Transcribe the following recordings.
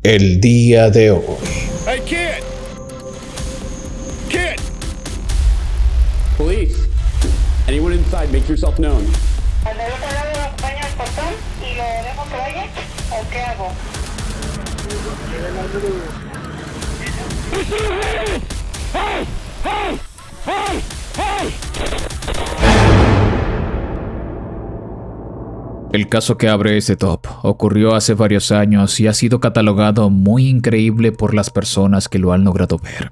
el día de hoy. Hey, kid! Kid! Police! Anyone inside, make yourself known. Al del otro lado lo acompaña al portón y lo dejo que vaya, ¿o qué hago? El caso que abre este top ocurrió hace varios años y ha sido catalogado muy increíble por las personas que lo han logrado ver.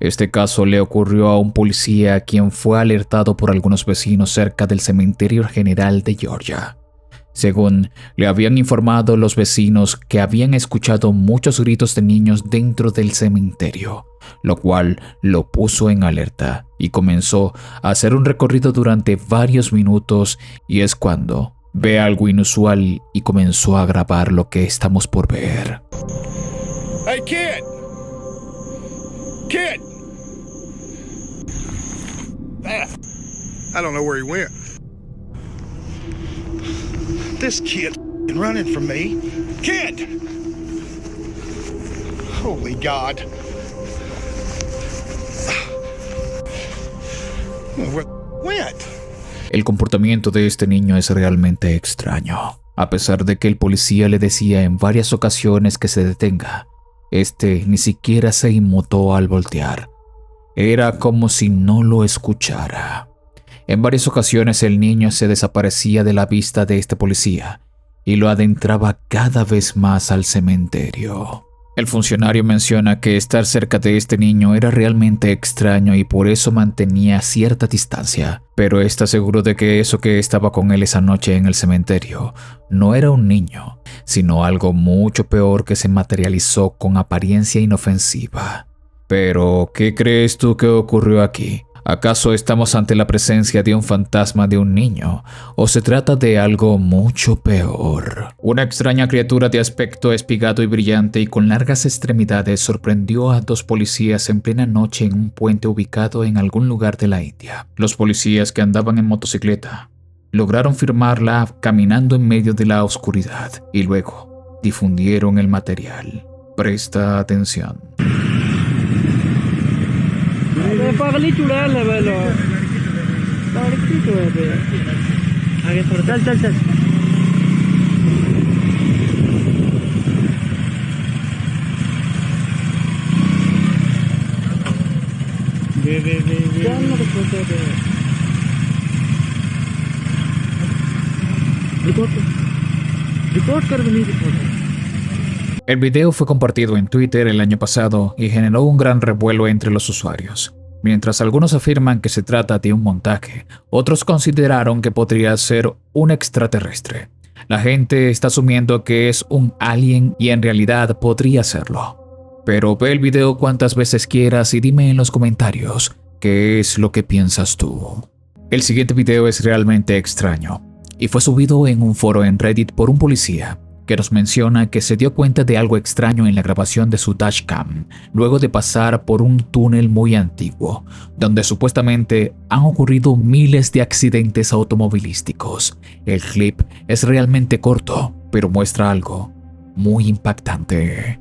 Este caso le ocurrió a un policía quien fue alertado por algunos vecinos cerca del cementerio general de Georgia. Según le habían informado los vecinos que habían escuchado muchos gritos de niños dentro del cementerio, lo cual lo puso en alerta y comenzó a hacer un recorrido durante varios minutos, y es cuando ve algo inusual y comenzó a grabar lo que estamos por ver. Hey, kid! Kid! I don't know where he went. This kid running from me. Kid! Holy God. Where went? El comportamiento de este niño es realmente extraño. A pesar de que el policía le decía en varias ocasiones que se detenga, este ni siquiera se inmutó al voltear. Era como si no lo escuchara. En varias ocasiones el niño se desaparecía de la vista de este policía y lo adentraba cada vez más al cementerio. El funcionario menciona que estar cerca de este niño era realmente extraño y por eso mantenía cierta distancia, pero está seguro de que eso que estaba con él esa noche en el cementerio no era un niño, sino algo mucho peor que se materializó con apariencia inofensiva. Pero, ¿qué crees tú que ocurrió aquí? ¿Acaso estamos ante la presencia de un fantasma de un niño? ¿O se trata de algo mucho peor? Una extraña criatura de aspecto espigado y brillante y con largas extremidades sorprendió a dos policías en plena noche en un puente ubicado en algún lugar de la India. Los policías, que andaban en motocicleta, lograron filmarla caminando en medio de la oscuridad y luego difundieron el material. Presta atención. पागल ही चुड़ा है लेवल पागल की चुड़ा है आगे थोड़ा चल चल चल वे चल ना छोटे दे रिपोर्ट कर भी नहीं report. El video fue compartido en Twitter el año pasado y generó un gran revuelo entre los usuarios. Mientras algunos afirman que se trata de un montaje, otros consideraron que podría ser un extraterrestre. La gente está asumiendo que es un alien y en realidad podría serlo. Pero ve el video cuantas veces quieras y dime en los comentarios qué es lo que piensas tú. El siguiente video es realmente extraño y fue subido en un foro en Reddit por un policía que nos menciona que se dio cuenta de algo extraño en la grabación de su dashcam luego de pasar por un túnel muy antiguo, donde supuestamente han ocurrido miles de accidentes automovilísticos. El clip es realmente corto, pero muestra algo muy impactante.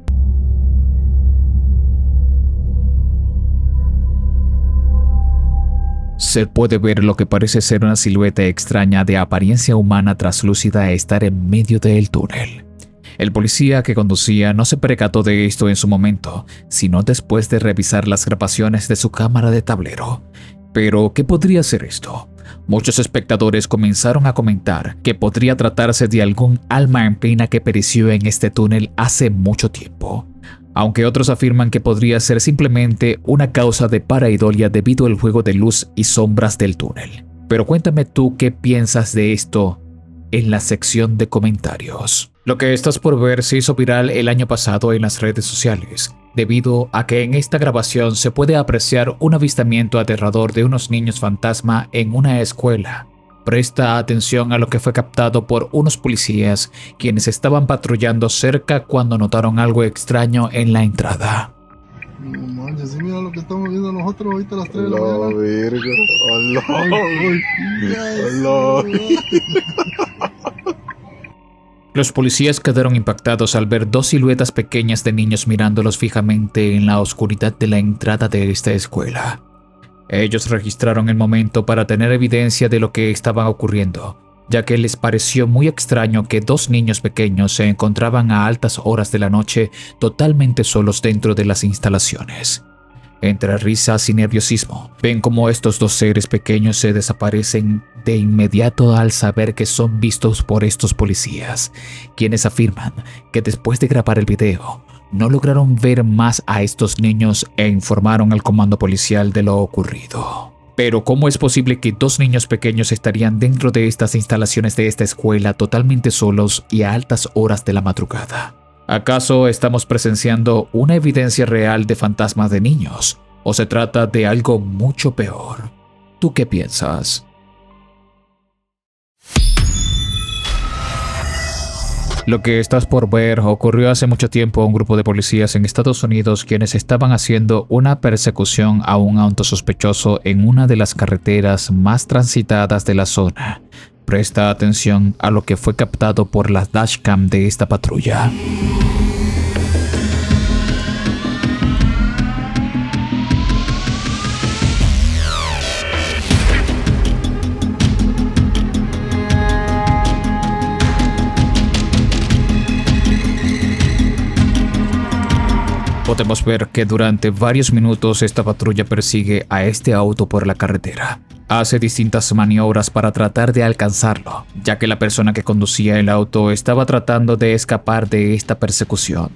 Se puede ver lo que parece ser una silueta extraña de apariencia humana traslúcida estar en medio del túnel. El policía que conducía no se percató de esto en su momento, sino después de revisar las grabaciones de su cámara de tablero. Pero, ¿qué podría ser esto? Muchos espectadores comenzaron a comentar que podría tratarse de algún alma en pena que pereció en este túnel hace mucho tiempo, aunque otros afirman que podría ser simplemente una causa de pareidolia debido al juego de luz y sombras del túnel. Pero cuéntame tú qué piensas de esto en la sección de comentarios. Lo que estás por ver se hizo viral el año pasado en las redes sociales, debido a que en esta grabación se puede apreciar un avistamiento aterrador de unos niños fantasma en una escuela. Presta atención a lo que fue captado por unos policías quienes estaban patrullando cerca cuando notaron algo extraño en la entrada. No manches, sí, mira lo que estamos viendo nosotros ahorita a las 3 de la mañana. Verga. Hola. Los policías quedaron impactados al ver dos siluetas pequeñas de niños mirándolos fijamente en la oscuridad de la entrada de esta escuela. Ellos registraron el momento para tener evidencia de lo que estaba ocurriendo, ya que les pareció muy extraño que dos niños pequeños se encontraban a altas horas de la noche totalmente solos dentro de las instalaciones. Entre risas y nerviosismo, ven cómo estos dos seres pequeños se desaparecen de inmediato al saber que son vistos por estos policías, quienes afirman que después de grabar el video, no lograron ver más a estos niños e informaron al comando policial de lo ocurrido. Pero ¿cómo es posible que dos niños pequeños estarían dentro de estas instalaciones de esta escuela totalmente solos y a altas horas de la madrugada? ¿Acaso estamos presenciando una evidencia real de fantasmas de niños? ¿O se trata de algo mucho peor? ¿Tú qué piensas? Lo que estás por ver ocurrió hace mucho tiempo a un grupo de policías en Estados Unidos quienes estaban haciendo una persecución a un auto sospechoso en una de las carreteras más transitadas de la zona. Presta atención a lo que fue captado por la dashcam de esta patrulla. Podemos ver que durante varios minutos esta patrulla persigue a este auto por la carretera. Hace distintas maniobras para tratar de alcanzarlo, ya que la persona que conducía el auto estaba tratando de escapar de esta persecución.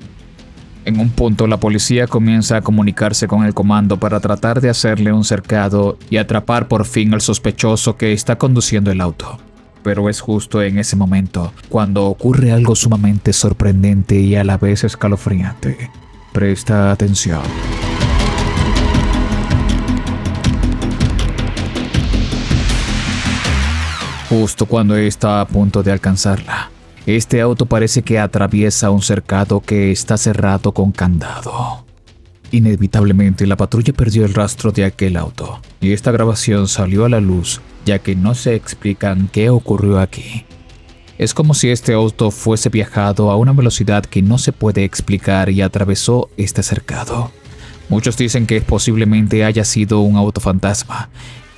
En un punto, la policía comienza a comunicarse con el comando para tratar de hacerle un cercado y atrapar por fin al sospechoso que está conduciendo el auto. Pero es justo en ese momento cuando ocurre algo sumamente sorprendente y a la vez escalofriante. Presta atención. Justo cuando está a punto de alcanzarla, este auto parece que atraviesa un cercado que está cerrado con candado. Inevitablemente la patrulla perdió el rastro de aquel auto, y esta grabación salió a la luz, ya que no se explican qué ocurrió aquí. Es como si este auto fuese viajado a una velocidad que no se puede explicar y atravesó este cercado. Muchos dicen que posiblemente haya sido un auto fantasma.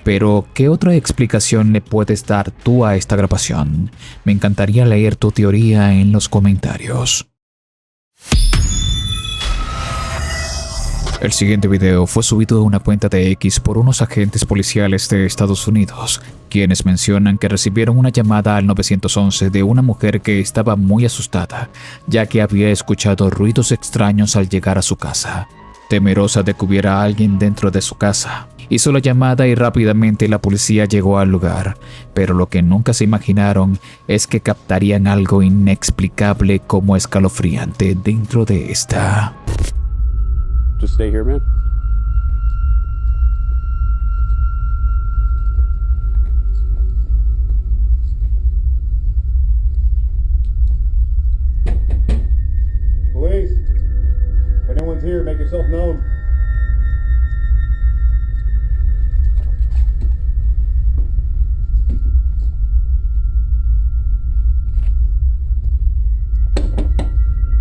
Pero, ¿qué otra explicación le puedes dar tú a esta grabación? Me encantaría leer tu teoría en los comentarios. El siguiente video fue subido a una cuenta de X por unos agentes policiales de Estados Unidos, quienes mencionan que recibieron una llamada al 911 de una mujer que estaba muy asustada, ya que había escuchado ruidos extraños al llegar a su casa. Temerosa de que hubiera alguien dentro de su casa, hizo la llamada y rápidamente la policía llegó al lugar, pero lo que nunca se imaginaron es que captarían algo inexplicable como escalofriante dentro de esta. Just stay here, man. Police, if anyone's here, make yourself known.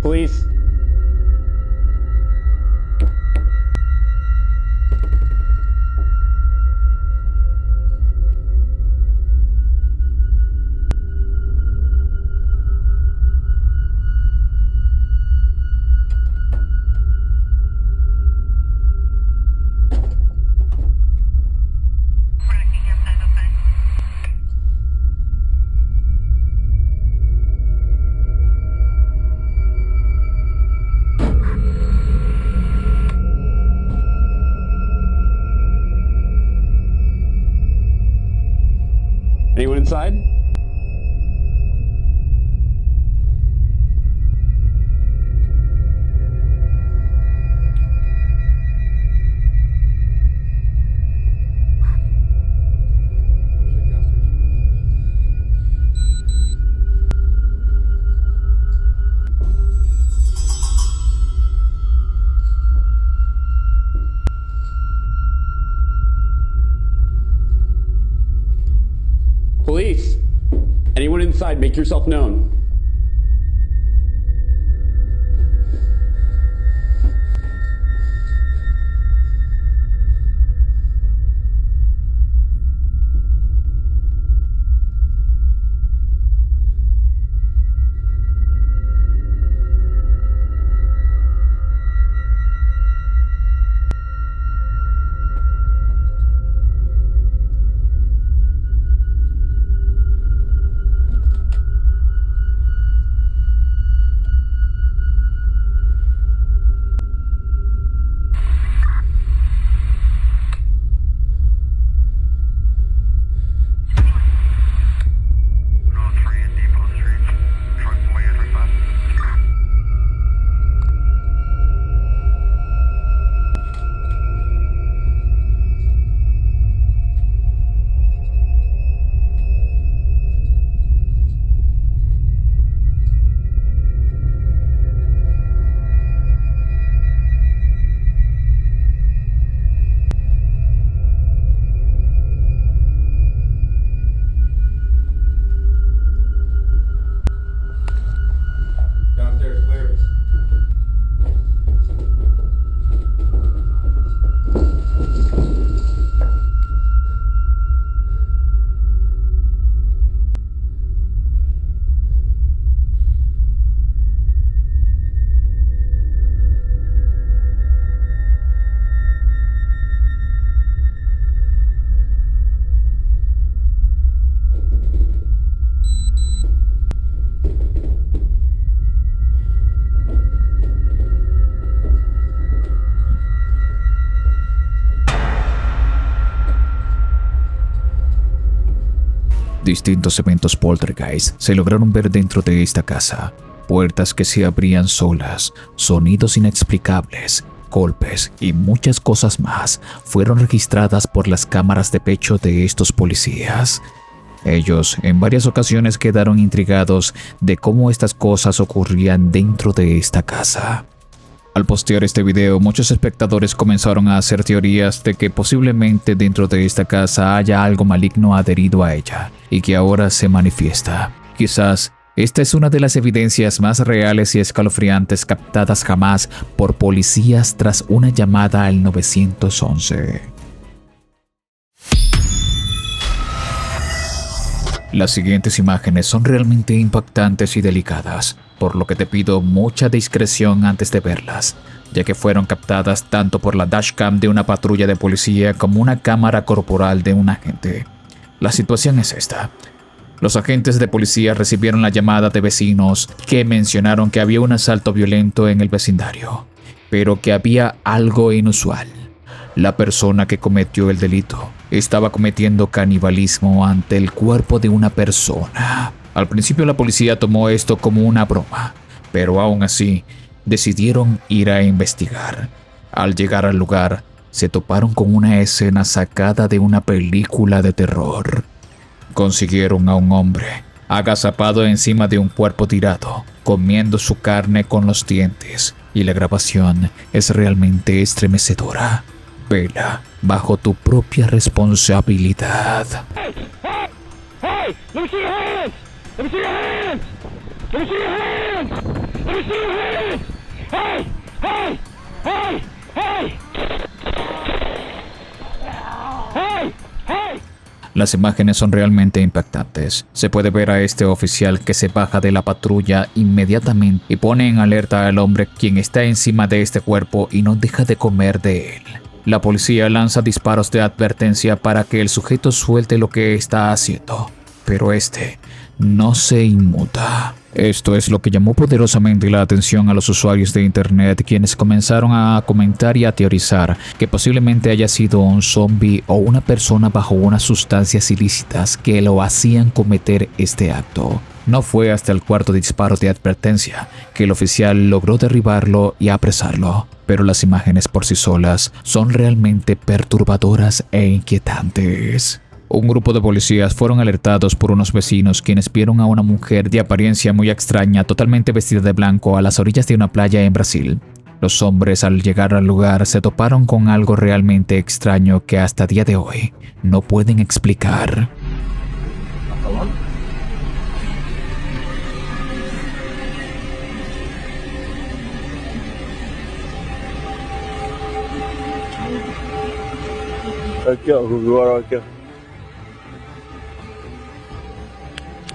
Police. Anyone inside? Police, anyone inside, make yourself known. Distintos eventos poltergeist se lograron ver dentro de esta casa. Puertas que se abrían solas, sonidos inexplicables, golpes y muchas cosas más fueron registradas por las cámaras de pecho de estos policías. Ellos en varias ocasiones quedaron intrigados de cómo estas cosas ocurrían dentro de esta casa. Al postear este video, muchos espectadores comenzaron a hacer teorías de que posiblemente dentro de esta casa haya algo maligno adherido a ella y que ahora se manifiesta. Quizás esta es una de las evidencias más reales y escalofriantes captadas jamás por policías tras una llamada al 911. Las siguientes imágenes son realmente impactantes y delicadas, por lo que te pido mucha discreción antes de verlas, ya que fueron captadas tanto por la dashcam de una patrulla de policía como una cámara corporal de un agente. La situación es esta. Los agentes de policía recibieron la llamada de vecinos que mencionaron que había un asalto violento en el vecindario, pero que había algo inusual. La persona que cometió el delito estaba cometiendo canibalismo ante el cuerpo de una persona. Al principio la policía tomó esto como una broma, pero aún así decidieron ir a investigar. Al llegar al lugar, se toparon con una escena sacada de una película de terror. Consiguieron a un hombre agazapado encima de un cuerpo tirado, comiendo su carne con los dientes, y la grabación es realmente estremecedora. Vela bajo tu propia responsabilidad. Hey! Let me see your hands! Let me see your hands! Let me see your hands! Let me see your hands! Hey! Hey! Hey! Hey! Hey! Hey! Las imágenes son realmente impactantes. Se puede ver a este oficial que se baja de la patrulla inmediatamente y pone en alerta al hombre quien está encima de este cuerpo y no deja de comer de él. La policía lanza disparos de advertencia para que el sujeto suelte lo que está haciendo, pero este no se inmuta. Esto es lo que llamó poderosamente la atención a los usuarios de internet, quienes comenzaron a comentar y a teorizar que posiblemente haya sido un zombie o una persona bajo unas sustancias ilícitas que lo hacían cometer este acto. No fue hasta el cuarto disparo de advertencia que el oficial logró derribarlo y apresarlo, pero las imágenes por sí solas son realmente perturbadoras e inquietantes. Un grupo de policías fueron alertados por unos vecinos quienes vieron a una mujer de apariencia muy extraña totalmente vestida de blanco a las orillas de una playa en Brasil. Los hombres al llegar al lugar se toparon con algo realmente extraño que hasta día de hoy no pueden explicar.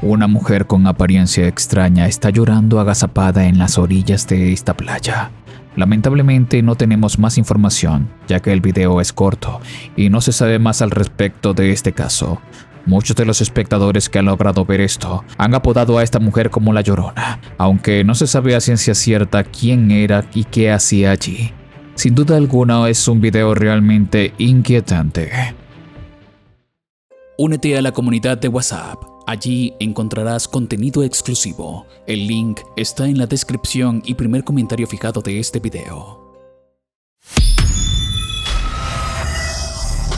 Una mujer con apariencia extraña está llorando agazapada en las orillas de esta playa. Lamentablemente no tenemos más información, ya que el video es corto y no se sabe más al respecto de este caso. Muchos de los espectadores que han logrado ver esto han apodado a esta mujer como La Llorona, aunque no se sabe a ciencia cierta quién era y qué hacía allí. Sin duda alguna es un video realmente inquietante. Únete a la comunidad de WhatsApp. Allí encontrarás contenido exclusivo. El link está en la descripción y primer comentario fijado de este video.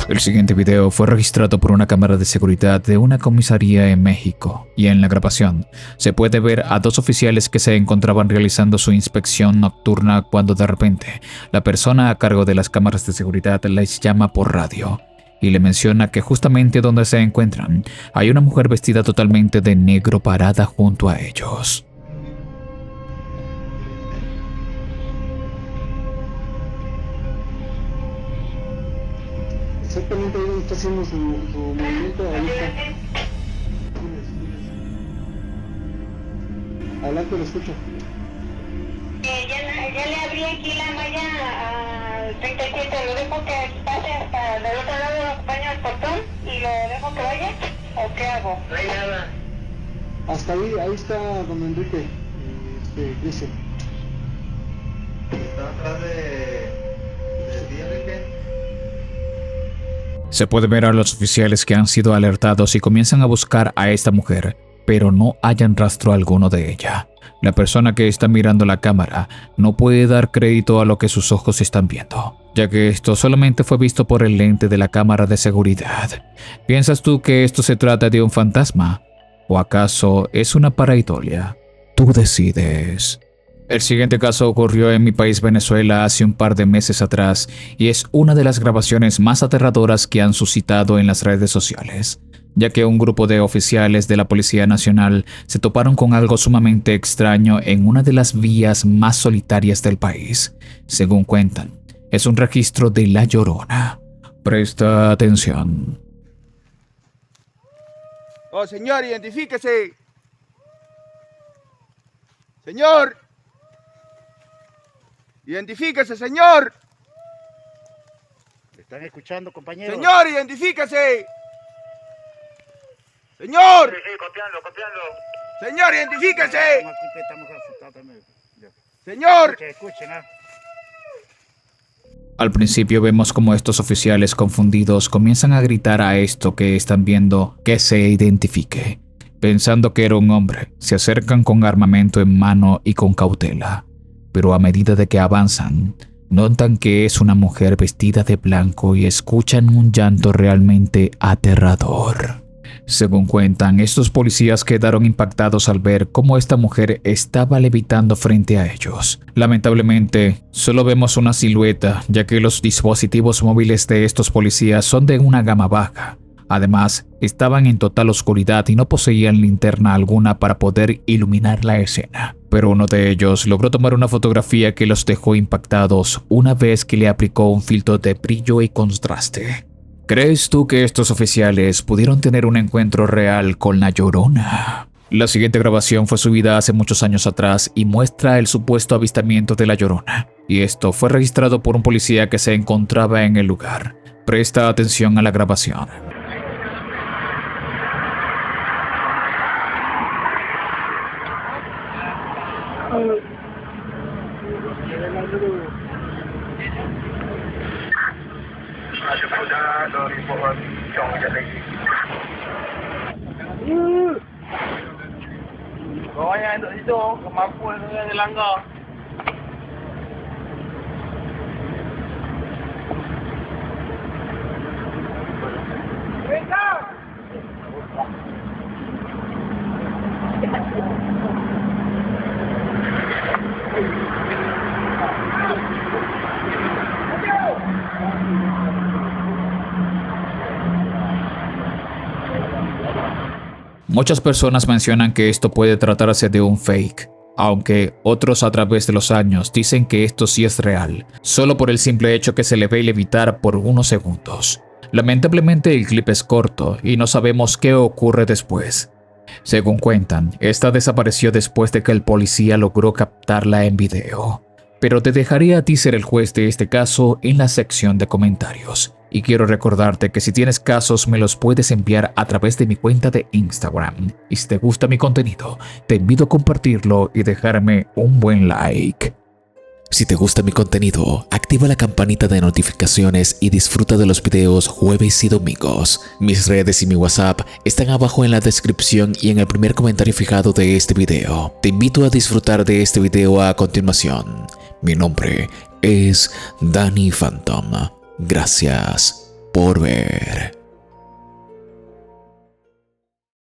El siguiente video fue registrado por una cámara de seguridad de una comisaría en México, y en la grabación se puede ver a dos oficiales que se encontraban realizando su inspección nocturna cuando de repente la persona a cargo de las cámaras de seguridad les llama por radio y le menciona que justamente donde se encuentran hay una mujer vestida totalmente de negro parada junto a ellos. Exactamente ahí donde está haciendo su movimiento ahorita. Adelante, lo escucho. Ya le abrí aquí la malla al 37, lo dejo que pase hasta del otro lado, lo acompaño al portón y lo dejo que vaya, ¿o qué hago? No hay nada. Hasta ahí está don Enrique, dice. ¿Está atrás de ti, Enrique? Se puede ver a los oficiales que han sido alertados y comienzan a buscar a esta mujer, pero no hallan rastro alguno de ella. La persona que está mirando la cámara no puede dar crédito a lo que sus ojos están viendo, ya que esto solamente fue visto por el lente de la cámara de seguridad. ¿Piensas tú que esto se trata de un fantasma? ¿O acaso es una pareidolia? Tú decides. El siguiente caso ocurrió en mi país, Venezuela, hace un par de meses atrás y es una de las grabaciones más aterradoras que han suscitado en las redes sociales, ya que un grupo de oficiales de la Policía Nacional se toparon con algo sumamente extraño en una de las vías más solitarias del país. Según cuentan, es un registro de La Llorona. Presta atención. Oh, señor, identifíquese. Señor. Identifíquese, señor. ¿Me están escuchando, compañeros? Señor, identifíquese. Señor. Sí, copiando. Señor, identifíquese. Estamos asustados también. Señor. Escuchen, Al principio vemos como estos oficiales confundidos comienzan a gritar a esto que están viendo que se identifique. Pensando que era un hombre, se acercan con armamento en mano y con cautela. Pero a medida de que avanzan, notan que es una mujer vestida de blanco y escuchan un llanto realmente aterrador. Según cuentan, estos policías quedaron impactados al ver cómo esta mujer estaba levitando frente a ellos. Lamentablemente, solo vemos una silueta, ya que los dispositivos móviles de estos policías son de una gama baja. Además, estaban en total oscuridad y no poseían linterna alguna para poder iluminar la escena. Pero uno de ellos logró tomar una fotografía que los dejó impactados una vez que le aplicó un filtro de brillo y contraste. ¿Crees tú que estos oficiales pudieron tener un encuentro real con La Llorona? La siguiente grabación fue subida hace muchos años atrás y muestra el supuesto avistamiento de La Llorona. Y esto fue registrado por un policía que se encontraba en el lugar. Presta atención a la grabación. Pokoknya itu kemampuan saya dilanggar. Muchas personas mencionan que esto puede tratarse de un fake, aunque otros a través de los años dicen que esto sí es real, solo por el simple hecho que se le ve levitar por unos segundos. Lamentablemente el clip es corto y no sabemos qué ocurre después. Según cuentan, esta desapareció después de que el policía logró captarla en video. Pero te dejaré a ti ser el juez de este caso en la sección de comentarios. Y quiero recordarte que si tienes casos me los puedes enviar a través de mi cuenta de Instagram. Y si te gusta mi contenido, te invito a compartirlo y dejarme un buen like. Si te gusta mi contenido, activa la campanita de notificaciones y disfruta de los videos jueves y domingos. Mis redes y mi WhatsApp están abajo en la descripción y en el primer comentario fijado de este video. Te invito a disfrutar de este video a continuación. Mi nombre es Danny Phantom. Gracias por ver.